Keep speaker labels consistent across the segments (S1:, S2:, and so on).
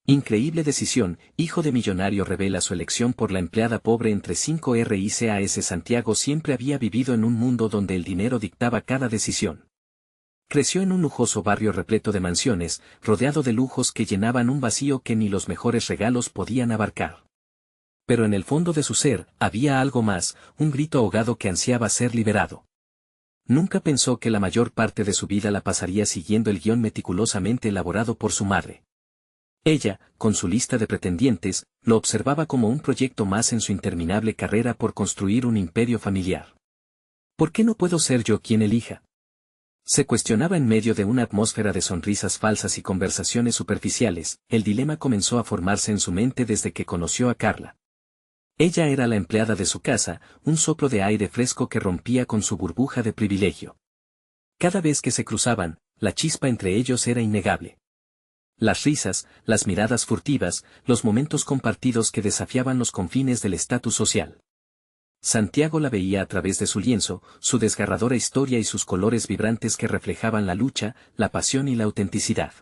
S1: Increíble decisión, hijo de millonario revela su elección por la empleada pobre entre 5 RICAS. Santiago siempre había vivido en un mundo donde el dinero dictaba cada decisión. Creció en un lujoso barrio repleto de mansiones, rodeado de lujos que llenaban un vacío que ni los mejores regalos podían abarcar. Pero en el fondo de su ser, había algo más, un grito ahogado que ansiaba ser liberado. Nunca pensó que la mayor parte de su vida la pasaría siguiendo el guión meticulosamente elaborado por su madre. Ella, con su lista de pretendientes, lo observaba como un proyecto más en su interminable carrera por construir un imperio familiar. ¿Por qué no puedo ser yo quien elija? Se cuestionaba en medio de una atmósfera de sonrisas falsas y conversaciones superficiales. El dilema comenzó a formarse en su mente desde que conoció a Carla. Ella era la empleada de su casa, un soplo de aire fresco que rompía con su burbuja de privilegio. Cada vez que se cruzaban, la chispa entre ellos era innegable. Las risas, las miradas furtivas, los momentos compartidos que desafiaban los confines del estatus social. Santiago la veía a través de su lienzo, su desgarradora historia y sus colores vibrantes que reflejaban la lucha, la pasión y la autenticidad.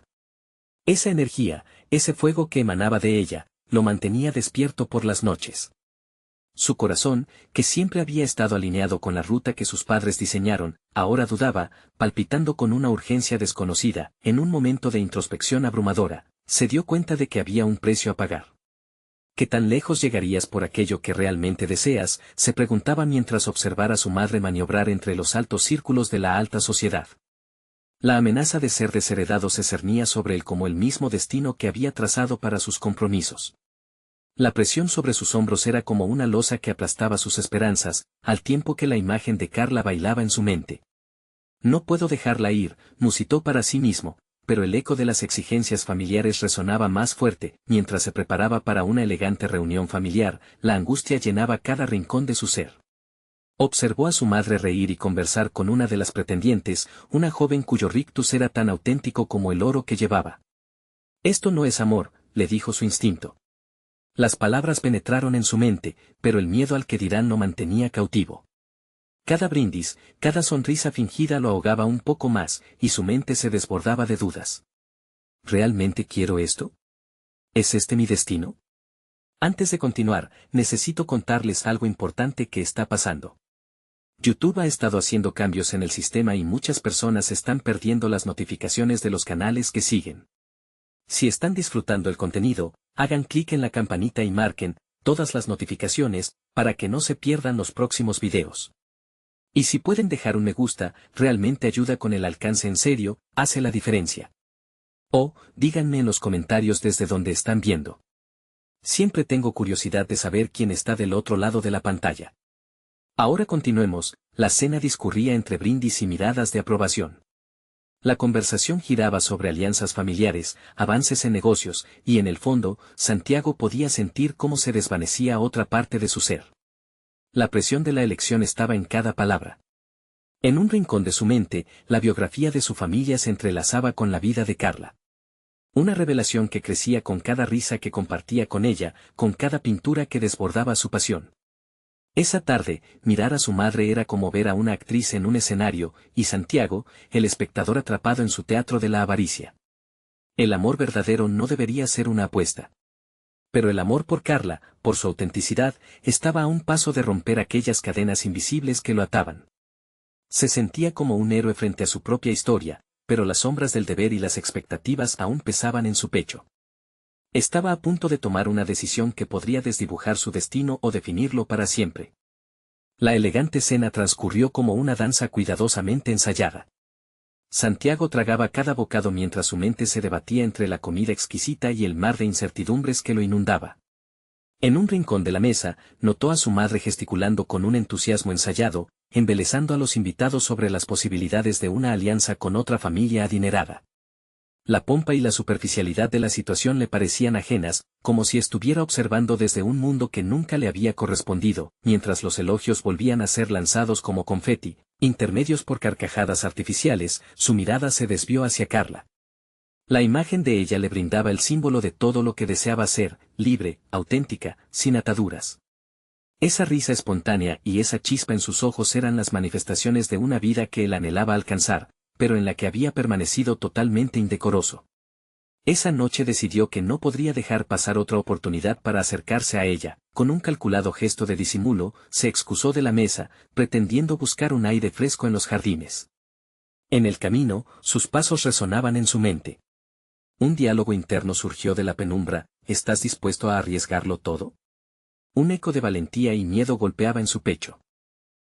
S1: Esa energía, ese fuego que emanaba de ella, lo mantenía despierto por las noches. Su corazón, que siempre había estado alineado con la ruta que sus padres diseñaron, ahora dudaba, palpitando con una urgencia desconocida. En un momento de introspección abrumadora, se dio cuenta de que había un precio a pagar. ¿Qué tan lejos llegarías por aquello que realmente deseas?, se preguntaba mientras observara a su madre maniobrar entre los altos círculos de la alta sociedad. La amenaza de ser desheredado se cernía sobre él como el mismo destino que había trazado para sus compromisos. La presión sobre sus hombros era como una losa que aplastaba sus esperanzas, al tiempo que la imagen de Carla bailaba en su mente. No puedo dejarla ir, musitó para sí mismo, pero el eco de las exigencias familiares resonaba más fuerte. Mientras se preparaba para una elegante reunión familiar, la angustia llenaba cada rincón de su ser. Observó a su madre reír y conversar con una de las pretendientes, una joven cuyo rictus era tan auténtico como el oro que llevaba. «Esto no es amor», le dijo su instinto. Las palabras penetraron en su mente, pero el miedo al que dirán lo mantenía cautivo. Cada brindis, cada sonrisa fingida lo ahogaba un poco más, y su mente se desbordaba de dudas. ¿Realmente quiero esto? ¿Es este mi destino? Antes de continuar, necesito contarles algo importante que está pasando. YouTube ha estado haciendo cambios en el sistema y muchas personas están perdiendo las notificaciones de los canales que siguen. Si están disfrutando el contenido, hagan clic en la campanita y marquen todas las notificaciones para que no se pierdan los próximos videos. Y si pueden dejar un me gusta, realmente ayuda con el alcance, en serio, hace la diferencia. O, díganme en los comentarios desde donde están viendo. Siempre tengo curiosidad de saber quién está del otro lado de la pantalla. Ahora continuemos. La cena discurría entre brindis y miradas de aprobación. La conversación giraba sobre alianzas familiares, avances en negocios, y en el fondo, Santiago podía sentir cómo se desvanecía otra parte de su ser. La presión de la elección estaba en cada palabra. En un rincón de su mente, la biografía de su familia se entrelazaba con la vida de Carla. Una revelación que crecía con cada risa que compartía con ella, con cada pintura que desbordaba su pasión. Esa tarde, mirar a su madre era como ver a una actriz en un escenario, y Santiago, el espectador atrapado en su teatro de la avaricia. El amor verdadero no debería ser una apuesta. Pero el amor por Carla, por su autenticidad, estaba a un paso de romper aquellas cadenas invisibles que lo ataban. Se sentía como un héroe frente a su propia historia, pero las sombras del deber y las expectativas aún pesaban en su pecho. Estaba a punto de tomar una decisión que podría desdibujar su destino o definirlo para siempre. La elegante cena transcurrió como una danza cuidadosamente ensayada. Santiago tragaba cada bocado mientras su mente se debatía entre la comida exquisita y el mar de incertidumbres que lo inundaba. En un rincón de la mesa, notó a su madre gesticulando con un entusiasmo ensayado, embelesando a los invitados sobre las posibilidades de una alianza con otra familia adinerada. La pompa y la superficialidad de la situación le parecían ajenas, como si estuviera observando desde un mundo que nunca le había correspondido, mientras los elogios volvían a ser lanzados como confeti, intermedios por carcajadas artificiales. Su mirada se desvió hacia Carla. La imagen de ella le brindaba el símbolo de todo lo que deseaba ser, libre, auténtica, sin ataduras. Esa risa espontánea y esa chispa en sus ojos eran las manifestaciones de una vida que él anhelaba alcanzar, pero en la que había permanecido totalmente indecoroso. Esa noche decidió que no podría dejar pasar otra oportunidad para acercarse a ella. Con un calculado gesto de disimulo, se excusó de la mesa, pretendiendo buscar un aire fresco en los jardines. En el camino, sus pasos resonaban en su mente. Un diálogo interno surgió de la penumbra: ¿estás dispuesto a arriesgarlo todo? Un eco de valentía y miedo golpeaba en su pecho.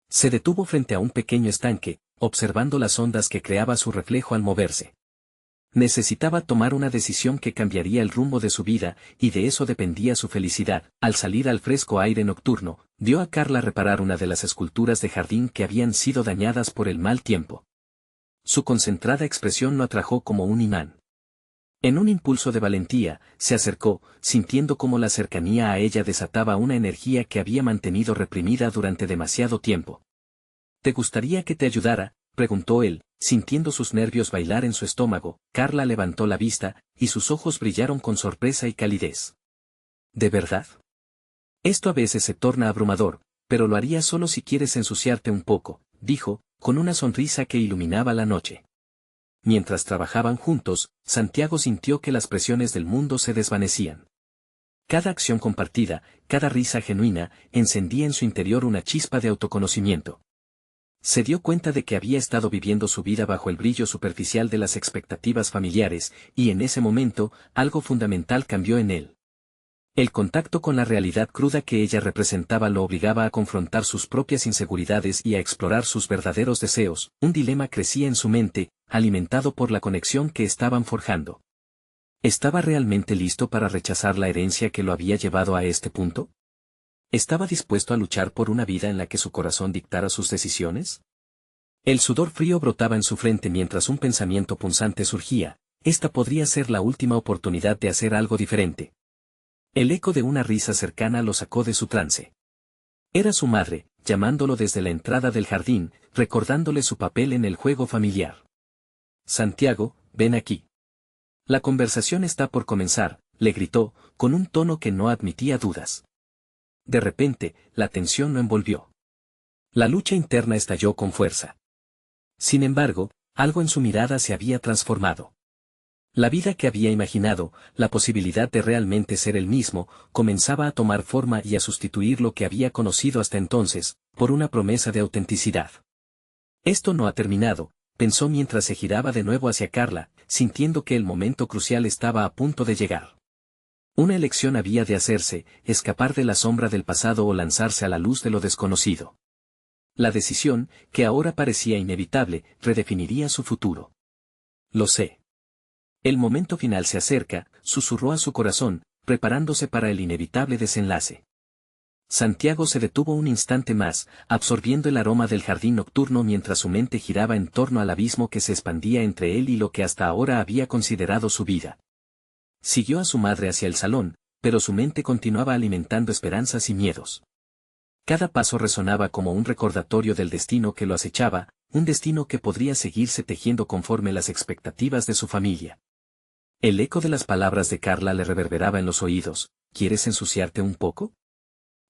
S1: Se detuvo frente a un pequeño estanque, observando las ondas que creaba su reflejo al moverse. Necesitaba tomar una decisión que cambiaría el rumbo de su vida, y de eso dependía su felicidad. Al salir al fresco aire nocturno, dio a Carla reparar una de las esculturas de jardín que habían sido dañadas por el mal tiempo. Su concentrada expresión lo atrajo como un imán. En un impulso de valentía, se acercó, sintiendo cómo la cercanía a ella desataba una energía que había mantenido reprimida durante demasiado tiempo. ¿Te gustaría que te ayudara?, preguntó él, sintiendo sus nervios bailar en su estómago. Carla levantó la vista, y sus ojos brillaron con sorpresa y calidez. ¿De verdad? Esto a veces se torna abrumador, pero lo haría solo si quieres ensuciarte un poco, dijo, con una sonrisa que iluminaba la noche. Mientras trabajaban juntos, Santiago sintió que las presiones del mundo se desvanecían. Cada acción compartida, cada risa genuina, encendía en su interior una chispa de autoconocimiento. Se dio cuenta de que había estado viviendo su vida bajo el brillo superficial de las expectativas familiares, y en ese momento, algo fundamental cambió en él. El contacto con la realidad cruda que ella representaba lo obligaba a confrontar sus propias inseguridades y a explorar sus verdaderos deseos. Un dilema crecía en su mente, alimentado por la conexión que estaban forjando. ¿Estaba realmente listo para rechazar la herencia que lo había llevado a este punto? ¿Estaba dispuesto a luchar por una vida en la que su corazón dictara sus decisiones? El sudor frío brotaba en su frente mientras un pensamiento punzante surgía: esta podría ser la última oportunidad de hacer algo diferente. El eco de una risa cercana lo sacó de su trance. Era su madre, llamándolo desde la entrada del jardín, recordándole su papel en el juego familiar. Santiago, ven aquí. La conversación está por comenzar, le gritó, con un tono que no admitía dudas. De repente, la tensión lo envolvió. La lucha interna estalló con fuerza. Sin embargo, algo en su mirada se había transformado. La vida que había imaginado, la posibilidad de realmente ser él mismo, comenzaba a tomar forma y a sustituir lo que había conocido hasta entonces, por una promesa de autenticidad. Esto no ha terminado, pensó mientras se giraba de nuevo hacia Carla, sintiendo que el momento crucial estaba a punto de llegar. Una elección había de hacerse: escapar de la sombra del pasado o lanzarse a la luz de lo desconocido. La decisión, que ahora parecía inevitable, redefiniría su futuro. Lo sé. El momento final se acerca, susurró a su corazón, preparándose para el inevitable desenlace. Santiago se detuvo un instante más, absorbiendo el aroma del jardín nocturno mientras su mente giraba en torno al abismo que se expandía entre él y lo que hasta ahora había considerado su vida. Siguió a su madre hacia el salón, pero su mente continuaba alimentando esperanzas y miedos. Cada paso resonaba como un recordatorio del destino que lo acechaba, un destino que podría seguirse tejiendo conforme las expectativas de su familia. El eco de las palabras de Carla le reverberaba en los oídos: ¿quieres ensuciarte un poco?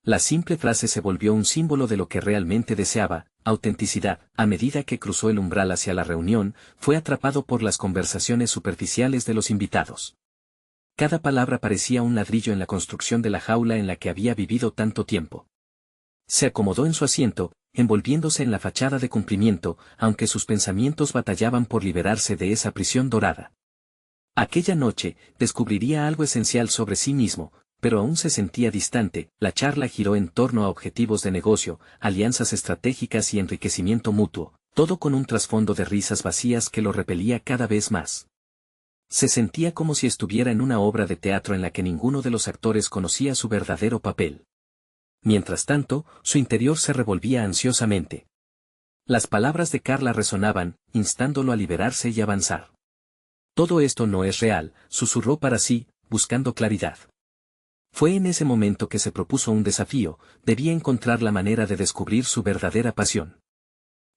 S1: La simple frase se volvió un símbolo de lo que realmente deseaba: autenticidad. A medida que cruzó el umbral hacia la reunión, fue atrapado por las conversaciones superficiales de los invitados. Cada palabra parecía un ladrillo en la construcción de la jaula en la que había vivido tanto tiempo. Se acomodó en su asiento, envolviéndose en la fachada de cumplimiento, aunque sus pensamientos batallaban por liberarse de esa prisión dorada. Aquella noche, descubriría algo esencial sobre sí mismo, pero aún se sentía distante. La charla giró en torno a objetivos de negocio, alianzas estratégicas y enriquecimiento mutuo, todo con un trasfondo de risas vacías que lo repelía cada vez más. Se sentía como si estuviera en una obra de teatro en la que ninguno de los actores conocía su verdadero papel. Mientras tanto, su interior se revolvía ansiosamente. Las palabras de Carla resonaban, instándolo a liberarse y avanzar. Todo esto no es real, susurró para sí, buscando claridad. Fue en ese momento que se propuso un desafío: debía encontrar la manera de descubrir su verdadera pasión.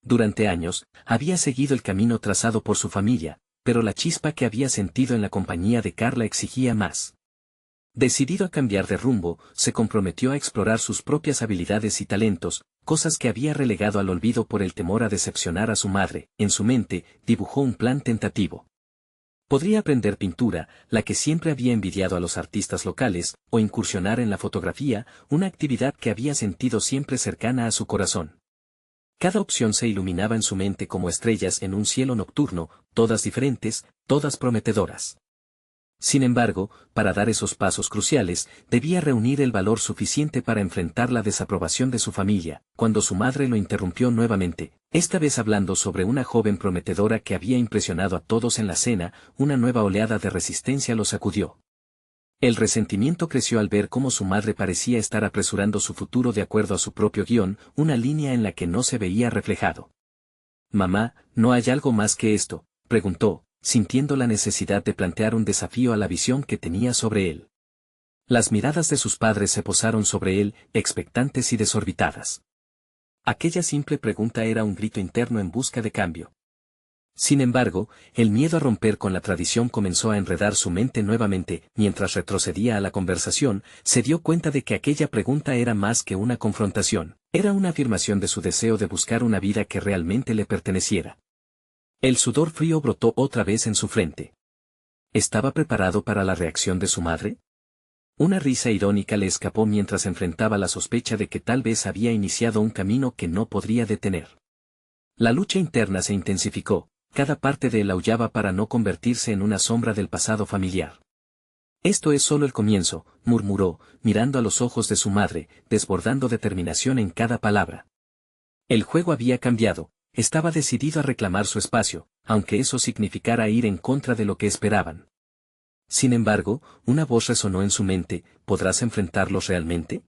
S1: Durante años, había seguido el camino trazado por su familia, pero la chispa que había sentido en la compañía de Carla exigía más. Decidido a cambiar de rumbo, se comprometió a explorar sus propias habilidades y talentos, cosas que había relegado al olvido por el temor a decepcionar a su madre. En su mente, dibujó un plan tentativo. Podría aprender pintura, la que siempre había envidiado a los artistas locales, o incursionar en la fotografía, una actividad que había sentido siempre cercana a su corazón. Cada opción se iluminaba en su mente como estrellas en un cielo nocturno, todas diferentes, todas prometedoras. Sin embargo, para dar esos pasos cruciales, debía reunir el valor suficiente para enfrentar la desaprobación de su familia, cuando su madre lo interrumpió nuevamente, esta vez hablando sobre una joven prometedora que había impresionado a todos en la cena. Una nueva oleada de resistencia lo sacudió. El resentimiento creció al ver cómo su madre parecía estar apresurando su futuro de acuerdo a su propio guión, una línea en la que no se veía reflejado. «Mamá, ¿no hay algo más que esto?», preguntó, sintiendo la necesidad de plantear un desafío a la visión que tenía sobre él. Las miradas de sus padres se posaron sobre él, expectantes y desorbitadas. Aquella simple pregunta era un grito interno en busca de cambio. Sin embargo, el miedo a romper con la tradición comenzó a enredar su mente nuevamente. Mientras retrocedía a la conversación, se dio cuenta de que aquella pregunta era más que una confrontación, era una afirmación de su deseo de buscar una vida que realmente le perteneciera. El sudor frío brotó otra vez en su frente. ¿Estaba preparado para la reacción de su madre? Una risa irónica le escapó mientras enfrentaba la sospecha de que tal vez había iniciado un camino que no podría detener. La lucha interna se intensificó, cada parte de él aullaba para no convertirse en una sombra del pasado familiar. «Esto es solo el comienzo», murmuró, mirando a los ojos de su madre, desbordando determinación en cada palabra. El juego había cambiado. Estaba decidido a reclamar su espacio, aunque eso significara ir en contra de lo que esperaban. Sin embargo, una voz resonó en su mente: ¿podrás enfrentarlos realmente?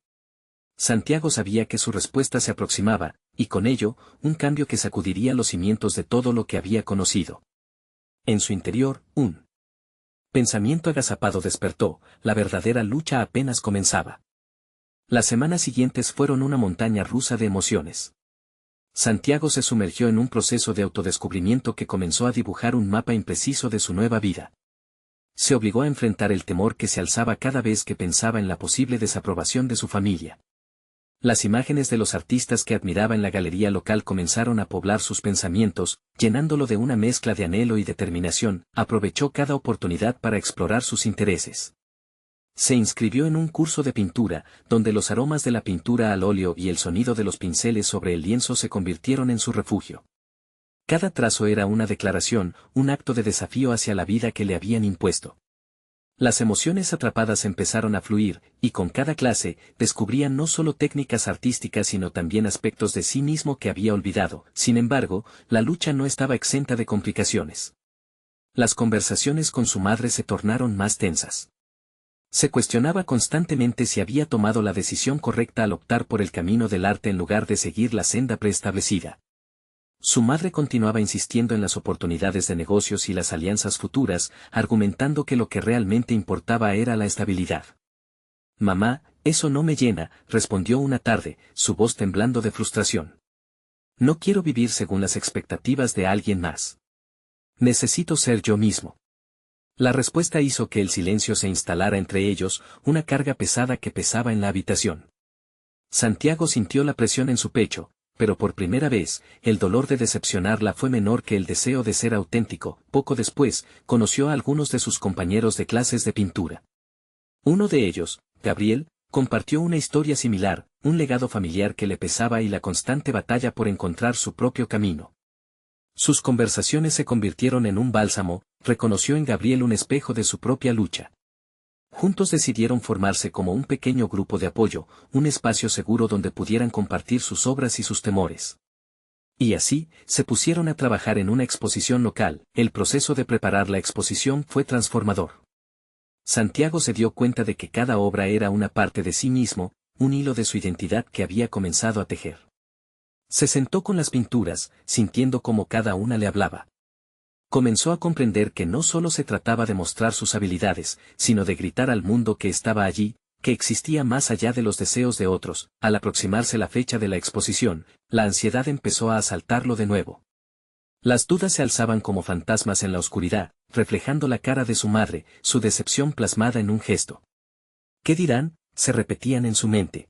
S1: Santiago sabía que su respuesta se aproximaba, y con ello, un cambio que sacudiría los cimientos de todo lo que había conocido. En su interior, un pensamiento agazapado despertó: la verdadera lucha apenas comenzaba. Las semanas siguientes fueron una montaña rusa de emociones. Santiago se sumergió en un proceso de autodescubrimiento que comenzó a dibujar un mapa impreciso de su nueva vida. Se obligó a enfrentar el temor que se alzaba cada vez que pensaba en la posible desaprobación de su familia. Las imágenes de los artistas que admiraba en la galería local comenzaron a poblar sus pensamientos, llenándolo de una mezcla de anhelo y determinación. Aprovechó cada oportunidad para explorar sus intereses. Se inscribió en un curso de pintura, donde los aromas de la pintura al óleo y el sonido de los pinceles sobre el lienzo se convirtieron en su refugio. Cada trazo era una declaración, un acto de desafío hacia la vida que le habían impuesto. Las emociones atrapadas empezaron a fluir, y con cada clase, descubría no solo técnicas artísticas sino también aspectos de sí mismo que había olvidado. Sin embargo, la lucha no estaba exenta de complicaciones. Las conversaciones con su madre se tornaron más tensas. Se cuestionaba constantemente si había tomado la decisión correcta al optar por el camino del arte en lugar de seguir la senda preestablecida. Su madre continuaba insistiendo en las oportunidades de negocios y las alianzas futuras, argumentando que lo que realmente importaba era la estabilidad. «Mamá, eso no me llena», respondió una tarde, su voz temblando de frustración. «No quiero vivir según las expectativas de alguien más. Necesito ser yo mismo». La respuesta hizo que el silencio se instalara entre ellos, una carga pesada que pesaba en la habitación. Santiago sintió la presión en su pecho, pero por primera vez, el dolor de decepcionarla fue menor que el deseo de ser auténtico. Poco después, conoció a algunos de sus compañeros de clases de pintura. Uno de ellos, Gabriel, compartió una historia similar, un legado familiar que le pesaba y la constante batalla por encontrar su propio camino. Sus conversaciones se convirtieron en un bálsamo. Reconoció en Gabriel un espejo de su propia lucha. Juntos decidieron formarse como un pequeño grupo de apoyo, un espacio seguro donde pudieran compartir sus obras y sus temores. Y así, se pusieron a trabajar en una exposición local. El proceso de preparar la exposición fue transformador. Santiago se dio cuenta de que cada obra era una parte de sí mismo, un hilo de su identidad que había comenzado a tejer. Se sentó con las pinturas, sintiendo cómo cada una le hablaba. Comenzó a comprender que no solo se trataba de mostrar sus habilidades, sino de gritar al mundo que estaba allí, que existía más allá de los deseos de otros. Al aproximarse la fecha de la exposición, la ansiedad empezó a asaltarlo de nuevo. Las dudas se alzaban como fantasmas en la oscuridad, reflejando la cara de su madre, su decepción plasmada en un gesto. «¿Qué dirán?», se repetían en su mente.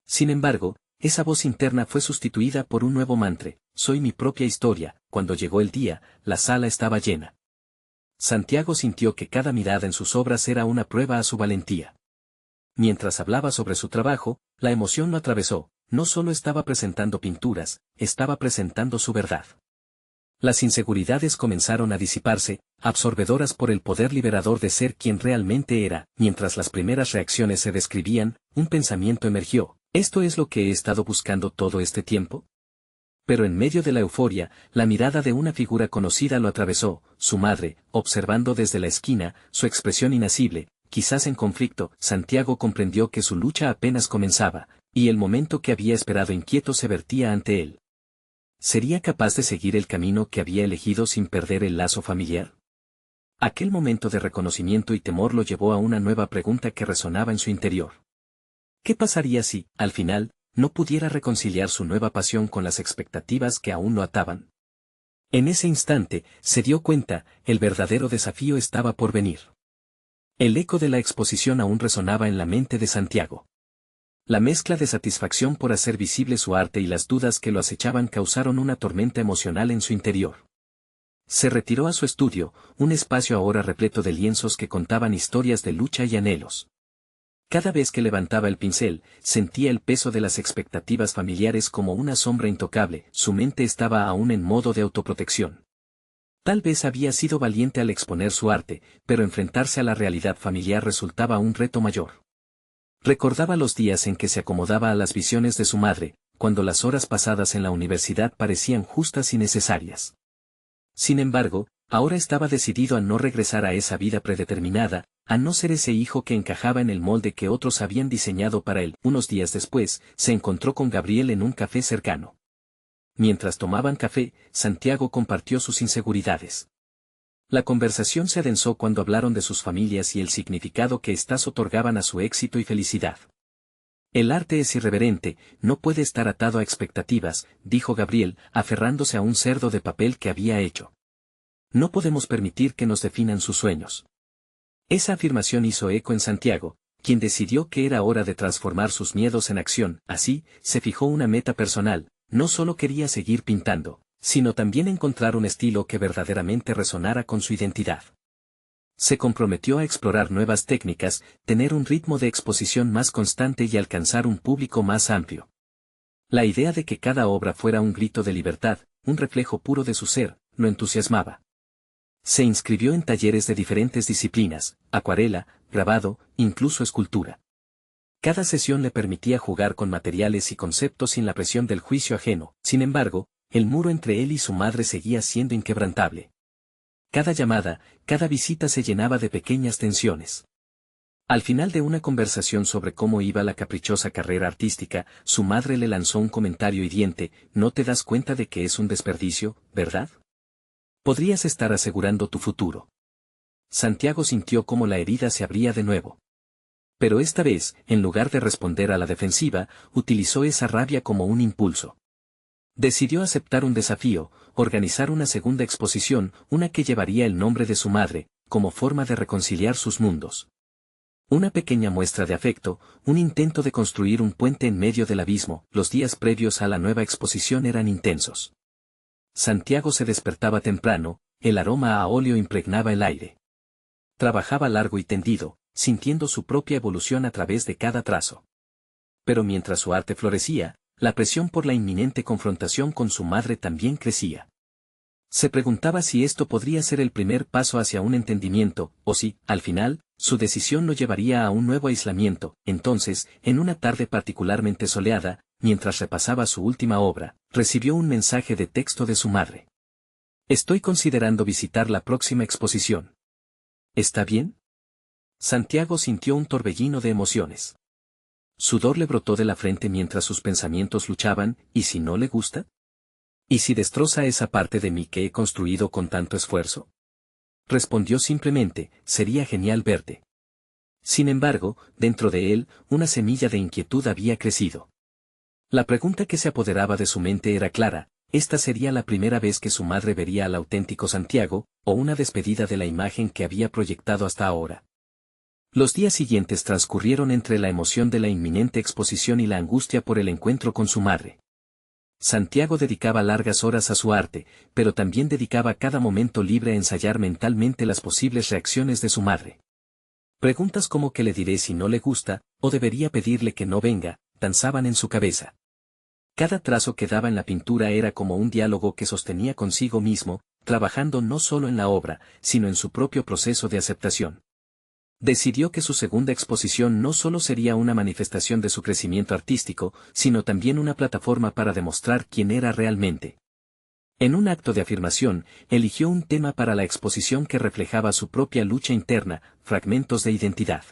S1: Sin embargo, esa voz interna fue sustituida por un nuevo mantra: «Soy mi propia historia». Cuando llegó el día, la sala estaba llena. Santiago sintió que cada mirada en sus obras era una prueba a su valentía. Mientras hablaba sobre su trabajo, la emoción lo atravesó, no solo estaba presentando pinturas, estaba presentando su verdad. Las inseguridades comenzaron a disiparse, absorbedoras por el poder liberador de ser quien realmente era. Mientras las primeras reacciones se describían, un pensamiento emergió: ¿esto es lo que he estado buscando todo este tiempo? Pero en medio de la euforia, la mirada de una figura conocida lo atravesó, su madre, observando desde la esquina, su expresión inasible, quizás en conflicto. Santiago comprendió que su lucha apenas comenzaba, y el momento que había esperado inquieto se vertía ante él. ¿Sería capaz de seguir el camino que había elegido sin perder el lazo familiar? Aquel momento de reconocimiento y temor lo llevó a una nueva pregunta que resonaba en su interior. ¿Qué pasaría si, al final, no pudiera reconciliar su nueva pasión con las expectativas que aún lo ataban? En ese instante, se dio cuenta, el verdadero desafío estaba por venir. El eco de la exposición aún resonaba en la mente de Santiago. La mezcla de satisfacción por hacer visible su arte y las dudas que lo acechaban causaron una tormenta emocional en su interior. Se retiró a su estudio, un espacio ahora repleto de lienzos que contaban historias de lucha y anhelos. Cada vez que levantaba el pincel, sentía el peso de las expectativas familiares como una sombra intocable. Su mente estaba aún en modo de autoprotección. Tal vez había sido valiente al exponer su arte, pero enfrentarse a la realidad familiar resultaba un reto mayor. Recordaba los días en que se acomodaba a las visiones de su madre, cuando las horas pasadas en la universidad parecían justas y necesarias. Sin embargo, ahora estaba decidido a no regresar a esa vida predeterminada, a no ser ese hijo que encajaba en el molde que otros habían diseñado para él. Unos días después, se encontró con Gabriel en un café cercano. Mientras tomaban café, Santiago compartió sus inseguridades. La conversación se adensó cuando hablaron de sus familias y el significado que éstas otorgaban a su éxito y felicidad. El arte es irreverente, no puede estar atado a expectativas, dijo Gabriel, aferrándose a un cerdo de papel que había hecho. No podemos permitir que nos definan sus sueños. Esa afirmación hizo eco en Santiago, quien decidió que era hora de transformar sus miedos en acción. Así, se fijó una meta personal: no solo quería seguir pintando, sino también encontrar un estilo que verdaderamente resonara con su identidad. Se comprometió a explorar nuevas técnicas, tener un ritmo de exposición más constante y alcanzar un público más amplio. La idea de que cada obra fuera un grito de libertad, un reflejo puro de su ser, lo entusiasmaba. Se inscribió en talleres de diferentes disciplinas: acuarela, grabado, incluso escultura. Cada sesión le permitía jugar con materiales y conceptos sin la presión del juicio ajeno. Sin embargo, el muro entre él y su madre seguía siendo inquebrantable. Cada llamada, cada visita se llenaba de pequeñas tensiones. Al final de una conversación sobre cómo iba la caprichosa carrera artística, su madre le lanzó un comentario hiriente: ¿no te das cuenta de que es un desperdicio, verdad? Podrías estar asegurando tu futuro. Santiago sintió cómo la herida se abría de nuevo. Pero esta vez, en lugar de responder a la defensiva, utilizó esa rabia como un impulso. Decidió aceptar un desafío: organizar una segunda exposición, una que llevaría el nombre de su madre, como forma de reconciliar sus mundos. Una pequeña muestra de afecto, un intento de construir un puente en medio del abismo. Los días previos a la nueva exposición eran intensos. Santiago se despertaba temprano, el aroma a óleo impregnaba el aire. Trabajaba largo y tendido, sintiendo su propia evolución a través de cada trazo. Pero mientras su arte florecía, la presión por la inminente confrontación con su madre también crecía. Se preguntaba si esto podría ser el primer paso hacia un entendimiento, o si, al final, su decisión lo llevaría a un nuevo aislamiento. Entonces, en una tarde particularmente soleada, mientras repasaba su última obra, recibió un mensaje de texto de su madre. Estoy considerando visitar la próxima exposición. ¿Está bien? Santiago sintió un torbellino de emociones. Sudor le brotó de la frente mientras sus pensamientos luchaban: ¿y si no le gusta? ¿Y si destroza esa parte de mí que he construido con tanto esfuerzo? Respondió simplemente: sería genial verte. Sin embargo, dentro de él, una semilla de inquietud había crecido. La pregunta que se apoderaba de su mente era clara: ¿esta sería la primera vez que su madre vería al auténtico Santiago, o una despedida de la imagen que había proyectado hasta ahora? Los días siguientes transcurrieron entre la emoción de la inminente exposición y la angustia por el encuentro con su madre. Santiago dedicaba largas horas a su arte, pero también dedicaba cada momento libre a ensayar mentalmente las posibles reacciones de su madre. Preguntas como ¿qué le diré si no le gusta? O debería pedirle que no venga, danzaban en su cabeza. Cada trazo que daba en la pintura era como un diálogo que sostenía consigo mismo, trabajando no solo en la obra, sino en su propio proceso de aceptación. Decidió que su segunda exposición no solo sería una manifestación de su crecimiento artístico, sino también una plataforma para demostrar quién era realmente. En un acto de afirmación, eligió un tema para la exposición que reflejaba su propia lucha interna, fragmentos de identidad.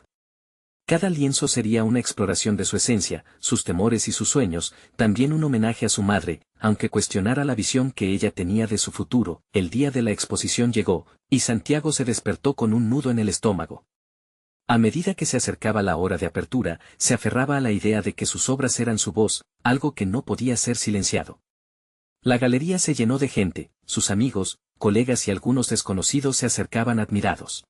S1: Cada lienzo sería una exploración de su esencia, sus temores y sus sueños, también un homenaje a su madre, aunque cuestionara la visión que ella tenía de su futuro. El día de la exposición llegó, y Santiago se despertó con un nudo en el estómago. A medida que se acercaba la hora de apertura, se aferraba a la idea de que sus obras eran su voz, algo que no podía ser silenciado. La galería se llenó de gente, sus amigos, colegas y algunos desconocidos se acercaban admirados.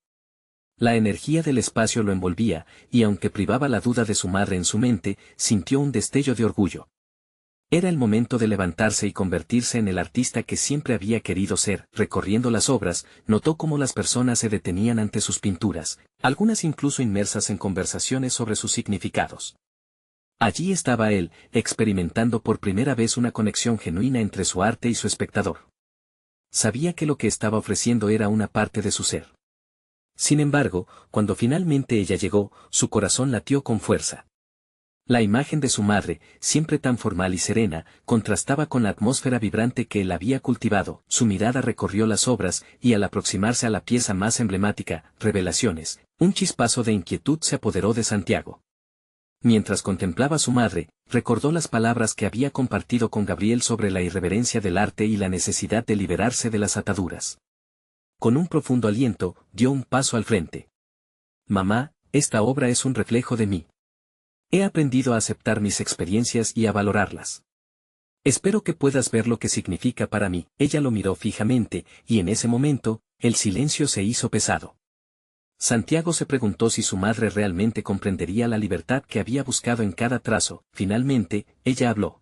S1: La energía del espacio lo envolvía, y aunque privaba la duda de su madre en su mente, sintió un destello de orgullo. Era el momento de levantarse y convertirse en el artista que siempre había querido ser. Recorriendo las obras, notó cómo las personas se detenían ante sus pinturas, algunas incluso inmersas en conversaciones sobre sus significados. Allí estaba él, experimentando por primera vez una conexión genuina entre su arte y su espectador. Sabía que lo que estaba ofreciendo era una parte de su ser. Sin embargo, cuando finalmente ella llegó, su corazón latió con fuerza. La imagen de su madre, siempre tan formal y serena, contrastaba con la atmósfera vibrante que él había cultivado. Su mirada recorrió las obras, y al aproximarse a la pieza más emblemática, Revelaciones, un chispazo de inquietud se apoderó de Santiago. Mientras contemplaba a su madre, recordó las palabras que había compartido con Gabriel sobre la irreverencia del arte y la necesidad de liberarse de las ataduras. Con un profundo aliento, dio un paso al frente. Mamá, esta obra es un reflejo de mí. He aprendido a aceptar mis experiencias y a valorarlas. Espero que puedas ver lo que significa para mí. Ella lo miró fijamente, y en ese momento, el silencio se hizo pesado. Santiago se preguntó si su madre realmente comprendería la libertad que había buscado en cada trazo. Finalmente, ella habló.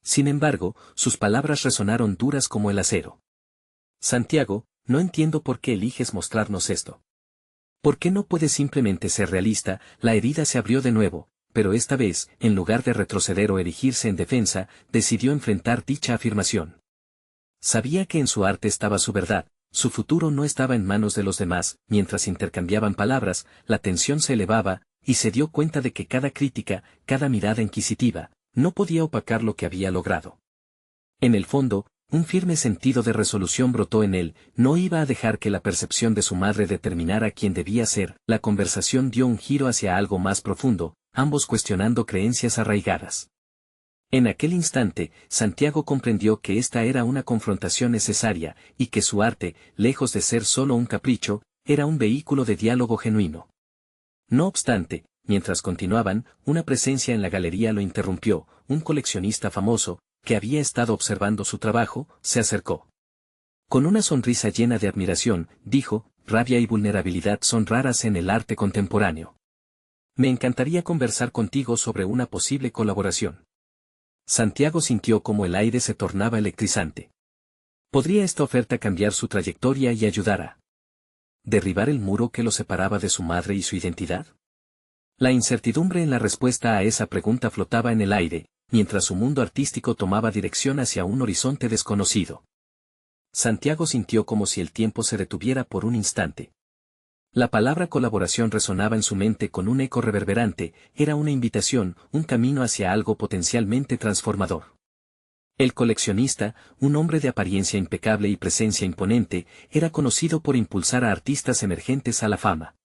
S1: Sin embargo, sus palabras resonaron duras como el acero. Santiago, no entiendo por qué eliges mostrarnos esto. ¿Por qué no puedes simplemente ser realista? La herida se abrió de nuevo, pero esta vez, en lugar de retroceder o erigirse en defensa, decidió enfrentar dicha afirmación. Sabía que en su arte estaba su verdad, su futuro no estaba en manos de los demás. Mientras intercambiaban palabras, la tensión se elevaba, y se dio cuenta de que cada crítica, cada mirada inquisitiva, no podía opacar lo que había logrado. En el fondo, un firme sentido de resolución brotó en él, no iba a dejar que la percepción de su madre determinara quién debía ser. La conversación dio un giro hacia algo más profundo, ambos cuestionando creencias arraigadas. En aquel instante, Santiago comprendió que esta era una confrontación necesaria, y que su arte, lejos de ser solo un capricho, era un vehículo de diálogo genuino. No obstante, mientras continuaban, una presencia en la galería lo interrumpió. Un coleccionista famoso, que había estado observando su trabajo, se acercó. Con una sonrisa llena de admiración, dijo, rabia y vulnerabilidad son raras en el arte contemporáneo. Me encantaría conversar contigo sobre una posible colaboración. Santiago sintió como el aire se tornaba electrizante. ¿Podría esta oferta cambiar su trayectoria y ayudar a derribar el muro que lo separaba de su madre y su identidad? La incertidumbre en la respuesta a esa pregunta flotaba en el aire, mientras su mundo artístico tomaba dirección hacia un horizonte desconocido. Santiago sintió como si el tiempo se detuviera por un instante. La palabra colaboración resonaba en su mente con un eco reverberante, era una invitación, un camino hacia algo potencialmente transformador. El coleccionista, un hombre de apariencia impecable y presencia imponente, era conocido por impulsar a artistas emergentes a la fama.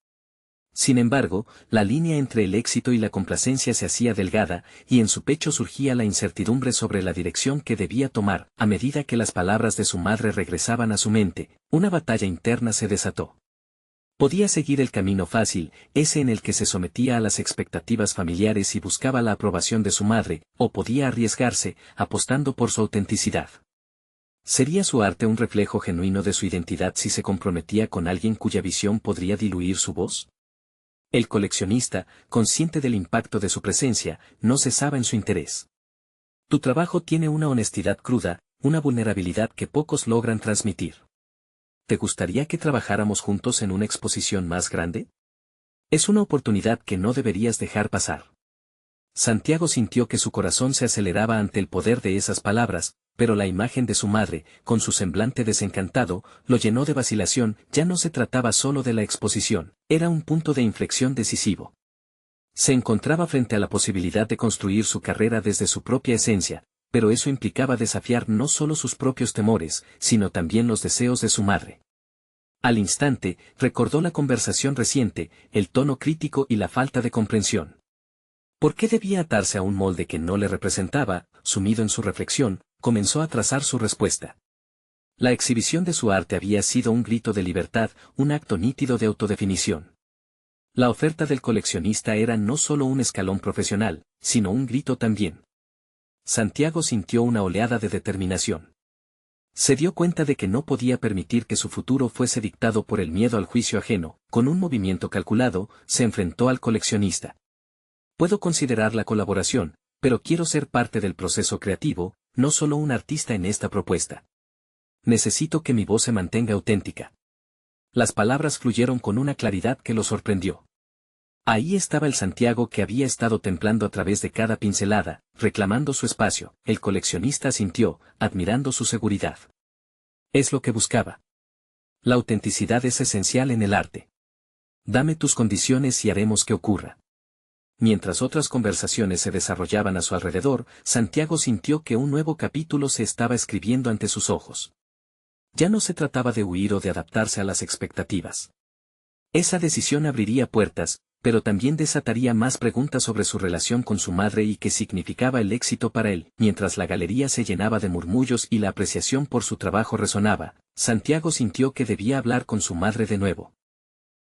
S1: Sin embargo, la línea entre el éxito y la complacencia se hacía delgada, y en su pecho surgía la incertidumbre sobre la dirección que debía tomar. A medida que las palabras de su madre regresaban a su mente, una batalla interna se desató. Podía seguir el camino fácil, ese en el que se sometía a las expectativas familiares y buscaba la aprobación de su madre, o podía arriesgarse, apostando por su autenticidad. ¿Sería su arte un reflejo genuino de su identidad si se comprometía con alguien cuya visión podría diluir su voz? El coleccionista, consciente del impacto de su presencia, no cesaba en su interés. Tu trabajo tiene una honestidad cruda, una vulnerabilidad que pocos logran transmitir. ¿Te gustaría que trabajáramos juntos en una exposición más grande? Es una oportunidad que no deberías dejar pasar. Santiago sintió que su corazón se aceleraba ante el poder de esas palabras, pero la imagen de su madre, con su semblante desencantado, lo llenó de vacilación. Ya no se trataba solo de la exposición, era un punto de inflexión decisivo. Se encontraba frente a la posibilidad de construir su carrera desde su propia esencia, pero eso implicaba desafiar no solo sus propios temores, sino también los deseos de su madre. Al instante, recordó la conversación reciente, el tono crítico y la falta de comprensión. ¿Por qué debía atarse a un molde que no le representaba? Sumido en su reflexión, comenzó a trazar su respuesta. La exhibición de su arte había sido un grito de libertad, un acto nítido de autodefinición. La oferta del coleccionista era no solo un escalón profesional, sino un grito también. Santiago sintió una oleada de determinación. Se dio cuenta de que no podía permitir que su futuro fuese dictado por el miedo al juicio ajeno. Con un movimiento calculado, se enfrentó al coleccionista. Puedo considerar la colaboración, pero quiero ser parte del proceso creativo, no solo un artista en esta propuesta. Necesito que mi voz se mantenga auténtica. Las palabras fluyeron con una claridad que lo sorprendió. Ahí estaba el Santiago que había estado templando a través de cada pincelada, reclamando su espacio. El coleccionista asintió, admirando su seguridad. Es lo que buscaba. La autenticidad es esencial en el arte. Dame tus condiciones y haremos que ocurra. Mientras otras conversaciones se desarrollaban a su alrededor, Santiago sintió que un nuevo capítulo se estaba escribiendo ante sus ojos. Ya no se trataba de huir o de adaptarse a las expectativas. Esa decisión abriría puertas, pero también desataría más preguntas sobre su relación con su madre y qué significaba el éxito para él. Mientras la galería se llenaba de murmullos y la apreciación por su trabajo resonaba, Santiago sintió que debía hablar con su madre de nuevo.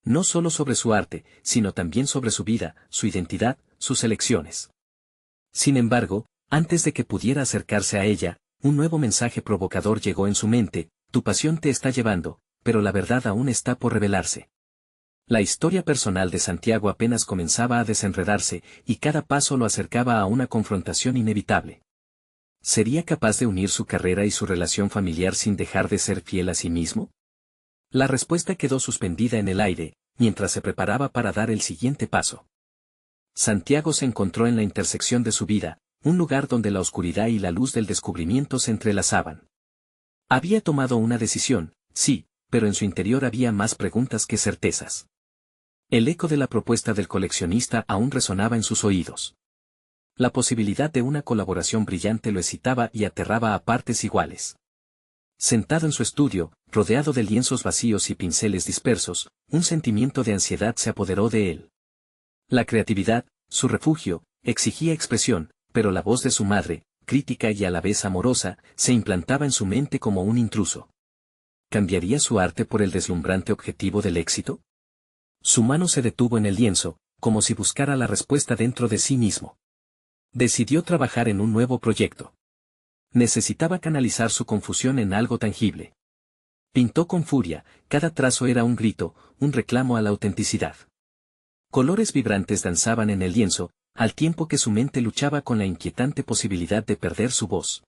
S1: No solo sobre su arte, sino también sobre su vida, su identidad, sus elecciones. Sin embargo, antes de que pudiera acercarse a ella, un nuevo mensaje provocador llegó en su mente: tu pasión te está llevando, pero la verdad aún está por revelarse. La historia personal de Santiago apenas comenzaba a desenredarse, y cada paso lo acercaba a una confrontación inevitable. ¿Sería capaz de unir su carrera y su relación familiar sin dejar de ser fiel a sí mismo? La respuesta quedó suspendida en el aire, mientras se preparaba para dar el siguiente paso. Santiago se encontró en la intersección de su vida, un lugar donde la oscuridad y la luz del descubrimiento se entrelazaban. Había tomado una decisión, sí, pero en su interior había más preguntas que certezas. El eco de la propuesta del coleccionista aún resonaba en sus oídos. La posibilidad de una colaboración brillante lo excitaba y aterraba a partes iguales. Sentado en su estudio, rodeado de lienzos vacíos y pinceles dispersos, un sentimiento de ansiedad se apoderó de él. La creatividad, su refugio, exigía expresión, pero la voz de su madre, crítica y a la vez amorosa, se implantaba en su mente como un intruso. ¿Cambiaría su arte por el deslumbrante objetivo del éxito? Su mano se detuvo en el lienzo, como si buscara la respuesta dentro de sí mismo. Decidió trabajar en un nuevo proyecto. Necesitaba canalizar su confusión en algo tangible. Pintó con furia, cada trazo era un grito, un reclamo a la autenticidad. Colores vibrantes danzaban en el lienzo, al tiempo que su mente luchaba con la inquietante posibilidad de perder su voz.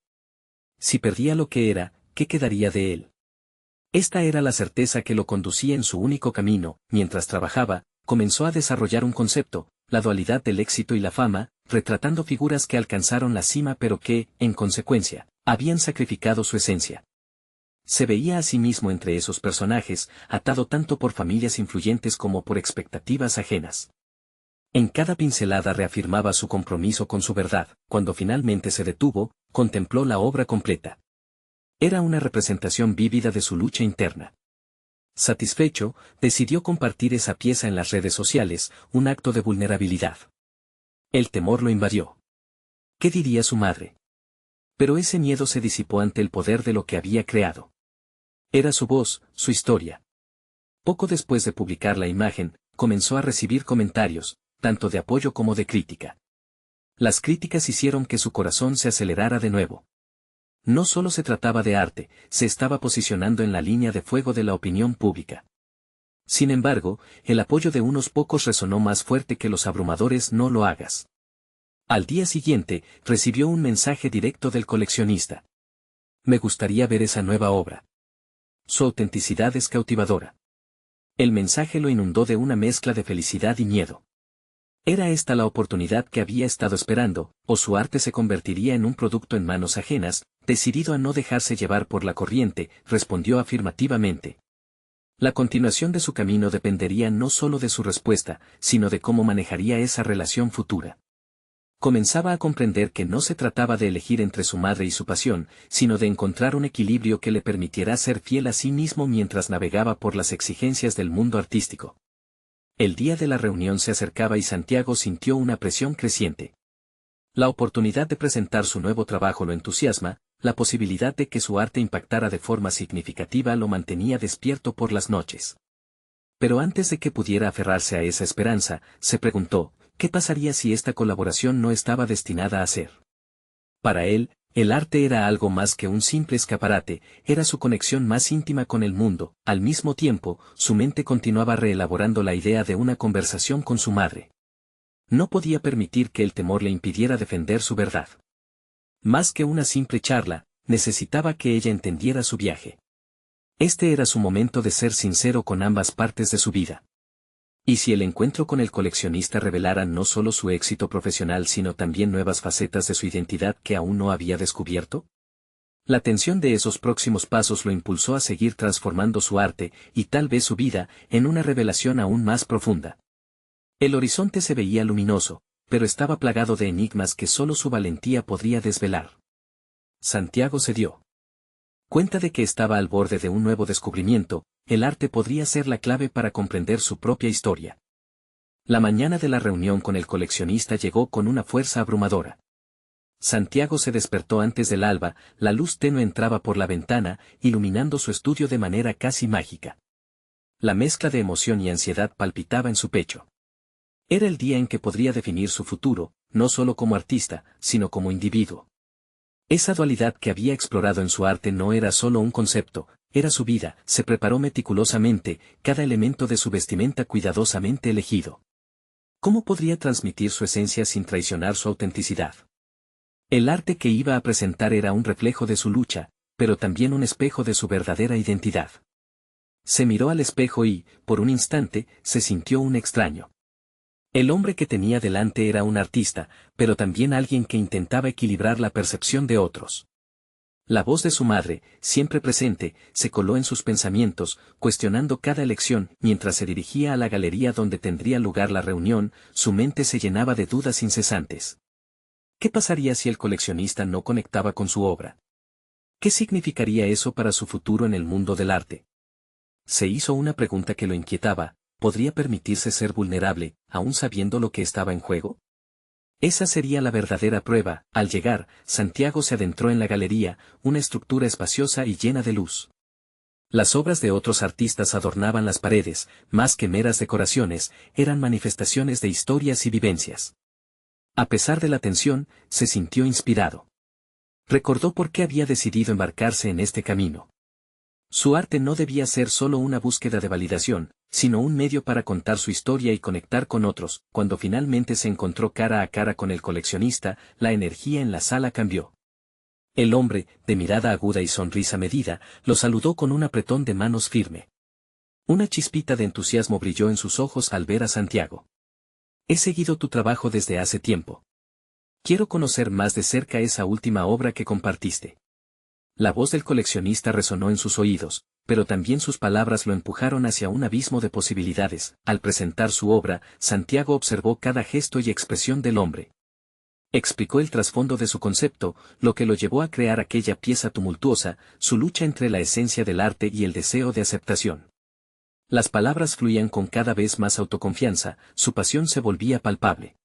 S1: Si perdía lo que era, ¿qué quedaría de él? Esta era la certeza que lo conducía en su único camino. Mientras trabajaba, comenzó a desarrollar un concepto, la dualidad del éxito y la fama, retratando figuras que alcanzaron la cima pero que, en consecuencia, habían sacrificado su esencia. Se veía a sí mismo entre esos personajes, atado tanto por familias influyentes como por expectativas ajenas. En cada pincelada reafirmaba su compromiso con su verdad. Cuando finalmente se detuvo, contempló la obra completa. Era una representación vívida de su lucha interna. Satisfecho, decidió compartir esa pieza en las redes sociales, un acto de vulnerabilidad. El temor lo invadió. ¿Qué diría su madre? Pero ese miedo se disipó ante el poder de lo que había creado. Era su voz, su historia. Poco después de publicar la imagen, comenzó a recibir comentarios, tanto de apoyo como de crítica. Las críticas hicieron que su corazón se acelerara de nuevo. No solo se trataba de arte, se estaba posicionando en la línea de fuego de la opinión pública. Sin embargo, el apoyo de unos pocos resonó más fuerte que los abrumadores "no lo hagas". Al día siguiente, recibió un mensaje directo del coleccionista. Me gustaría ver esa nueva obra. Su autenticidad es cautivadora. El mensaje lo inundó de una mezcla de felicidad y miedo. ¿Era esta la oportunidad que había estado esperando, o su arte se convertiría en un producto en manos ajenas? Decidido a no dejarse llevar por la corriente, respondió afirmativamente. La continuación de su camino dependería no solo de su respuesta, sino de cómo manejaría esa relación futura. Comenzaba a comprender que no se trataba de elegir entre su madre y su pasión, sino de encontrar un equilibrio que le permitiera ser fiel a sí mismo mientras navegaba por las exigencias del mundo artístico. El día de la reunión se acercaba y Santiago sintió una presión creciente. La oportunidad de presentar su nuevo trabajo lo entusiasma, la posibilidad de que su arte impactara de forma significativa lo mantenía despierto por las noches. Pero antes de que pudiera aferrarse a esa esperanza, se preguntó, ¿qué pasaría si esta colaboración no estaba destinada a ser? Para él, el arte era algo más que un simple escaparate, era su conexión más íntima con el mundo. Al mismo tiempo, su mente continuaba reelaborando la idea de una conversación con su madre. No podía permitir que el temor le impidiera defender su verdad. Más que una simple charla, necesitaba que ella entendiera su viaje. Este era su momento de ser sincero con ambas partes de su vida. ¿Y si el encuentro con el coleccionista revelara no solo su éxito profesional sino también nuevas facetas de su identidad que aún no había descubierto? La tensión de esos próximos pasos lo impulsó a seguir transformando su arte, y tal vez su vida, en una revelación aún más profunda. El horizonte se veía luminoso, pero estaba plagado de enigmas que solo su valentía podría desvelar. Santiago se dio cuenta de que estaba al borde de un nuevo descubrimiento. El arte podría ser la clave para comprender su propia historia. La mañana de la reunión con el coleccionista llegó con una fuerza abrumadora. Santiago se despertó antes del alba, la luz tenue entraba por la ventana, iluminando su estudio de manera casi mágica. La mezcla de emoción y ansiedad palpitaba en su pecho. Era el día en que podría definir su futuro, no solo como artista, sino como individuo. Esa dualidad que había explorado en su arte no era solo un concepto, era su vida. Se preparó meticulosamente, cada elemento de su vestimenta cuidadosamente elegido. ¿Cómo podría transmitir su esencia sin traicionar su autenticidad? El arte que iba a presentar era un reflejo de su lucha, pero también un espejo de su verdadera identidad. Se miró al espejo y, por un instante, se sintió un extraño. El hombre que tenía delante era un artista, pero también alguien que intentaba equilibrar la percepción de otros. La voz de su madre, siempre presente, se coló en sus pensamientos, cuestionando cada elección. Mientras se dirigía a la galería donde tendría lugar la reunión, su mente se llenaba de dudas incesantes. ¿Qué pasaría si el coleccionista no conectaba con su obra? ¿Qué significaría eso para su futuro en el mundo del arte? Se hizo una pregunta que lo inquietaba. ¿Podría permitirse ser vulnerable, aún sabiendo lo que estaba en juego? Esa sería la verdadera prueba. Al llegar, Santiago se adentró en la galería, una estructura espaciosa y llena de luz. Las obras de otros artistas adornaban las paredes, más que meras decoraciones, eran manifestaciones de historias y vivencias. A pesar de la tensión, se sintió inspirado. Recordó por qué había decidido embarcarse en este camino. Su arte no debía ser solo una búsqueda de validación, sino un medio para contar su historia y conectar con otros. Cuando finalmente se encontró cara a cara con el coleccionista, la energía en la sala cambió. El hombre, de mirada aguda y sonrisa medida, lo saludó con un apretón de manos firme. Una chispita de entusiasmo brilló en sus ojos al ver a Santiago. He seguido tu trabajo desde hace tiempo. Quiero conocer más de cerca esa última obra que compartiste. La voz del coleccionista resonó en sus oídos, pero también sus palabras lo empujaron hacia un abismo de posibilidades. Al presentar su obra, Santiago observó cada gesto y expresión del hombre. Explicó el trasfondo de su concepto, lo que lo llevó a crear aquella pieza tumultuosa, su lucha entre la esencia del arte y el deseo de aceptación. Las palabras fluían con cada vez más autoconfianza, su pasión se volvía palpable.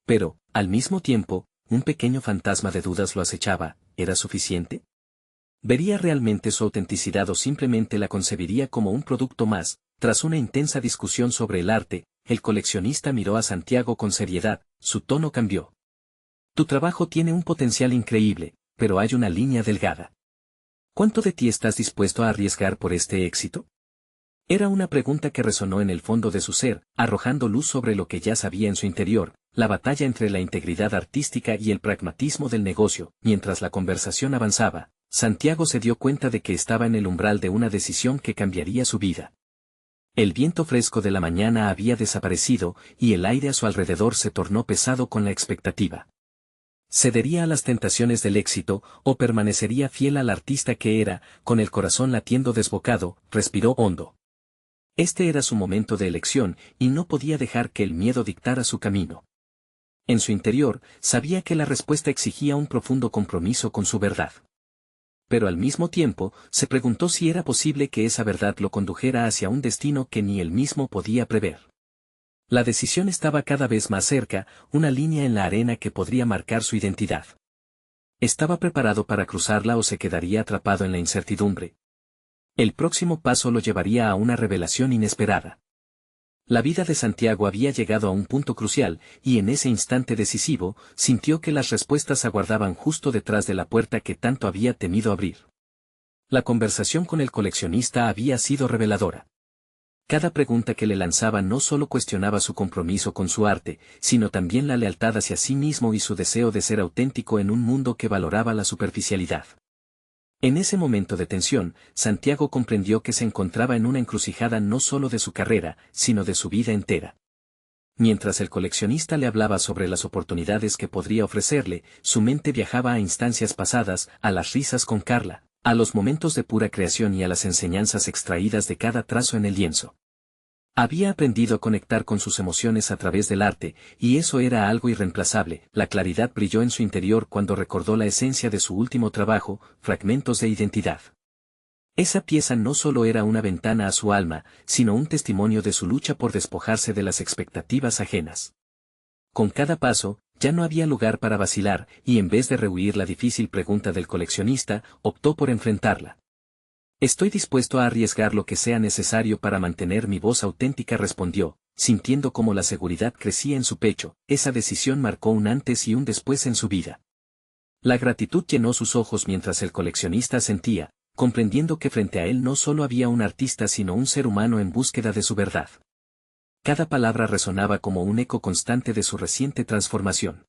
S1: Pero, al mismo tiempo, un pequeño fantasma de dudas lo acechaba. ¿Era suficiente? ¿Vería realmente su autenticidad o simplemente la concebiría como un producto más? Tras una intensa discusión sobre el arte, el coleccionista miró a Santiago con seriedad, su tono cambió. Tu trabajo tiene un potencial increíble, pero hay una línea delgada. ¿Cuánto de ti estás dispuesto a arriesgar por este éxito? Era una pregunta que resonó en el fondo de su ser, arrojando luz sobre lo que ya sabía en su interior. la batalla entre la integridad artística y el pragmatismo del negocio. Mientras la conversación avanzaba, Santiago se dio cuenta de que estaba en el umbral de una decisión que cambiaría su vida. El viento fresco de la mañana había desaparecido y el aire a su alrededor se tornó pesado con la expectativa. ¿Cedería a las tentaciones del éxito o permanecería fiel al artista que era? Con el corazón latiendo desbocado, respiró hondo. Este era su momento de elección y no podía dejar que el miedo dictara su camino. En su interior, sabía que la respuesta exigía un profundo compromiso con su verdad. Pero al mismo tiempo, se preguntó si era posible que esa verdad lo condujera hacia un destino que ni él mismo podía prever. La decisión estaba cada vez más cerca, una línea en la arena que podría marcar su identidad. ¿Estaba preparado para cruzarla o se quedaría atrapado en la incertidumbre? El próximo paso lo llevaría a una revelación inesperada. La vida de Santiago había llegado a un punto crucial, y en ese instante decisivo, sintió que las respuestas aguardaban justo detrás de la puerta que tanto había temido abrir. La conversación con el coleccionista había sido reveladora. Cada pregunta que le lanzaba no solo cuestionaba su compromiso con su arte, sino también la lealtad hacia sí mismo y su deseo de ser auténtico en un mundo que valoraba la superficialidad. En ese momento de tensión, Santiago comprendió que se encontraba en una encrucijada no solo de su carrera, sino de su vida entera. Mientras el coleccionista le hablaba sobre las oportunidades que podría ofrecerle, su mente viajaba a instancias pasadas, a las risas con Carla, a los momentos de pura creación y a las enseñanzas extraídas de cada trazo en el lienzo. Había aprendido a conectar con sus emociones a través del arte, y eso era algo irreemplazable. La claridad brilló en su interior cuando recordó la esencia de su último trabajo, Fragmentos de Identidad. Esa pieza no solo era una ventana a su alma, sino un testimonio de su lucha por despojarse de las expectativas ajenas. Con cada paso, ya no había lugar para vacilar, y en vez de rehuir la difícil pregunta del coleccionista, optó por enfrentarla. Estoy dispuesto a arriesgar lo que sea necesario para mantener mi voz auténtica, respondió, sintiendo cómo la seguridad crecía en su pecho. Esa decisión marcó un antes y un después en su vida. La gratitud llenó sus ojos mientras el coleccionista asentía, comprendiendo que frente a él no solo había un artista sino un ser humano en búsqueda de su verdad. Cada palabra resonaba como un eco constante de su reciente transformación.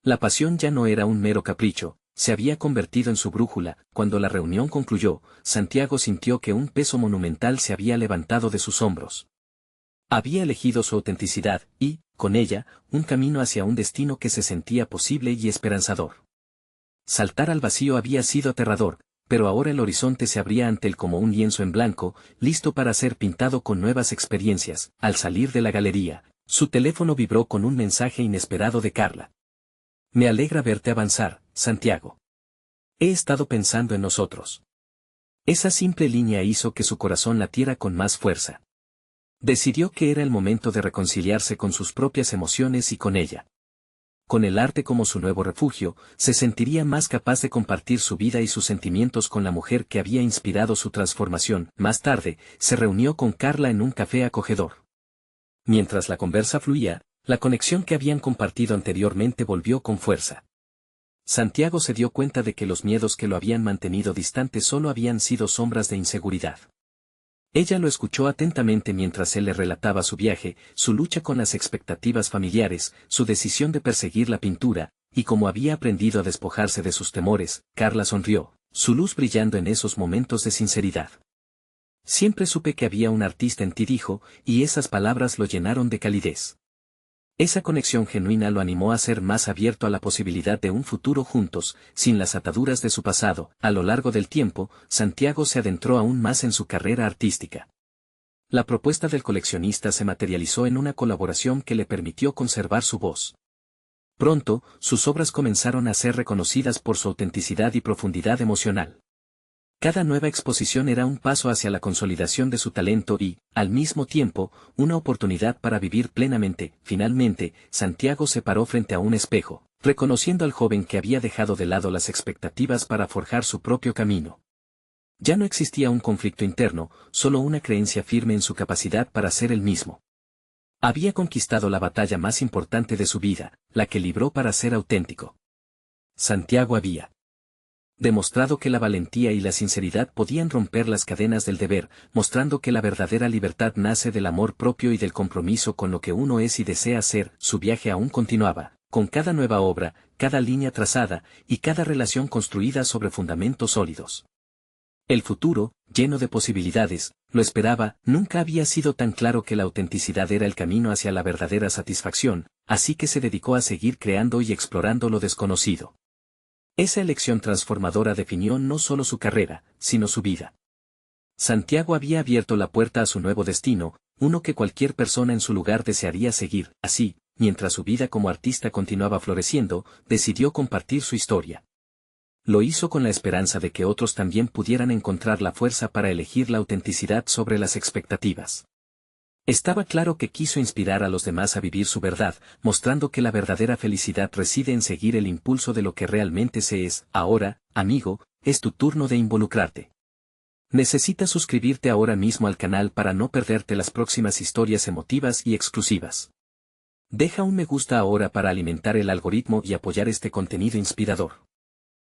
S1: La pasión ya no era un mero capricho, se había convertido en su brújula. Cuando la reunión concluyó, Santiago sintió que un peso monumental se había levantado de sus hombros. Había elegido su autenticidad y, con ella, un camino hacia un destino que se sentía posible y esperanzador. Saltar al vacío había sido aterrador, pero ahora el horizonte se abría ante él como un lienzo en blanco, listo para ser pintado con nuevas experiencias. Al salir de la galería, su teléfono vibró con un mensaje inesperado de Carla. Me alegra verte avanzar, Santiago. He estado pensando en nosotros. Esa simple línea hizo que su corazón latiera con más fuerza. Decidió que era el momento de reconciliarse con sus propias emociones y con ella. Con el arte como su nuevo refugio, se sentiría más capaz de compartir su vida y sus sentimientos con la mujer que había inspirado su transformación. Más tarde, se reunió con Carla en un café acogedor. Mientras la conversa fluía, la conexión que habían compartido anteriormente volvió con fuerza. Santiago se dio cuenta de que los miedos que lo habían mantenido distante solo habían sido sombras de inseguridad. Ella lo escuchó atentamente mientras él le relataba su viaje, su lucha con las expectativas familiares, su decisión de perseguir la pintura, y cómo había aprendido a despojarse de sus temores. Carla sonrió, su luz brillando en esos momentos de sinceridad. Siempre supe que había un artista en ti, dijo, y esas palabras lo llenaron de calidez. Esa conexión genuina lo animó a ser más abierto a la posibilidad de un futuro juntos, sin las ataduras de su pasado. A lo largo del tiempo, Santiago se adentró aún más en su carrera artística. La propuesta del coleccionista se materializó en una colaboración que le permitió conservar su voz. Pronto, sus obras comenzaron a ser reconocidas por su autenticidad y profundidad emocional. Cada nueva exposición era un paso hacia la consolidación de su talento y, al mismo tiempo, una oportunidad para vivir plenamente. Finalmente, Santiago se paró frente a un espejo, reconociendo al joven que había dejado de lado las expectativas para forjar su propio camino. Ya no existía un conflicto interno, solo una creencia firme en su capacidad para ser el mismo. Había conquistado la batalla más importante de su vida, la que libró para ser auténtico. Santiago había Demostrado que la valentía y la sinceridad podían romper las cadenas del deber, mostrando que la verdadera libertad nace del amor propio y del compromiso con lo que uno es y desea ser. Su viaje aún continuaba, con cada nueva obra, cada línea trazada, y cada relación construida sobre fundamentos sólidos. El futuro, lleno de posibilidades, lo esperaba. Nunca había sido tan claro que la autenticidad era el camino hacia la verdadera satisfacción, así que se dedicó a seguir creando y explorando lo desconocido. Esa elección transformadora definió no solo su carrera, sino su vida. Santiago había abierto la puerta a su nuevo destino, uno que cualquier persona en su lugar desearía seguir. Así, mientras su vida como artista continuaba floreciendo, decidió compartir su historia. Lo hizo con la esperanza de que otros también pudieran encontrar la fuerza para elegir la autenticidad sobre las expectativas. Estaba claro que quiso inspirar a los demás a vivir su verdad, mostrando que la verdadera felicidad reside en seguir el impulso de lo que realmente se es. Ahora, amigo, es tu turno de involucrarte. Necesitas suscribirte ahora mismo al canal para no perderte las próximas historias emotivas y exclusivas. Deja un me gusta ahora para alimentar el algoritmo y apoyar este contenido inspirador.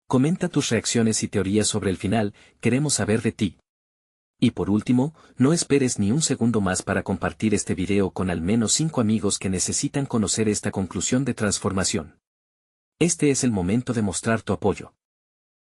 S1: Comenta tus reacciones y teorías sobre el final, queremos saber de ti. Y por último, no esperes ni un segundo más para compartir este video con al menos 5 amigos que necesitan conocer esta conclusión de transformación. Este es el momento de mostrar tu apoyo.